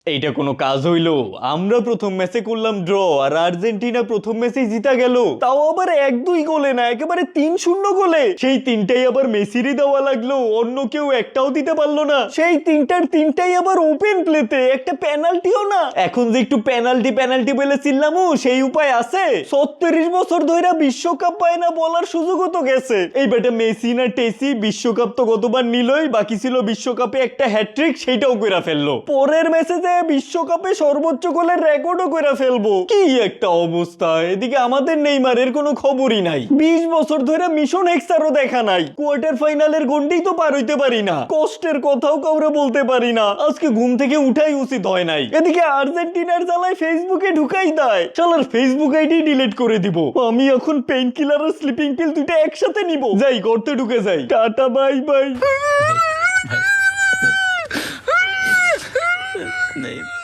এইটা কোনো কাজ হইলো? আমরা প্রথম ম্যাচে করলাম ড্র আর আর্জেন্টিনা প্রথম ম্যাচেই জিতা গেল, তাও আবার 1-2 গোলে না, একেবারে 3-0 গোলে। সেই তিনটাই আবার মেসিরই দেওয়া লাগলো, অন্য কেউ একটাও দিতে পারলো না। সেই তিনটাই আবার ওপেন প্লেতে, একটা পেনাল্টিও না। এখন যে একটু পেনাল্টি বলে চিল্লামু, সেই উপায় আছে? 36 বছর ধরে বিশ্বকাপ পায় না, বলার সুযোগও তো গেছে। এই বেটা মেসি না টেসি বিশ্বকাপ তো গতবার নিলই, বাকি ছিল বিশ্বকাপে একটা হ্যাট্রিক, সেইটাও কইরা ফেললো। পরের ম্যাচে যে বিশ্বকাপে সর্বোচ্চ গোলের রেকর্ডও কইরা ফেলবো। কি একটা অবস্থা! এদিকে আমাদের নেইমারের কোনো খবরই নাই। 20 বছর ধরে মিশন এক্সারও দেখা নাই। কোয়ার্টার ফাইনালের গন্ডি তো পার হইতে পারি না, কষ্টের কথাও কাউরে বলতে পারি না। আজকে ঘুম থেকে উঠাই উচিত হয় নাই। এদিকে আর্জেন্টিনার জ্বালায় ফেসবুকে ঢুকাই দেয়, শালার ফেসবুক আইডি ডিলিট করে দিব। আমি এখন pain killer are sleeping pill দুইটা একসাথে নিব। যাই গর্তে ঢুকে যাই, টাটা বাই বাই। नहीं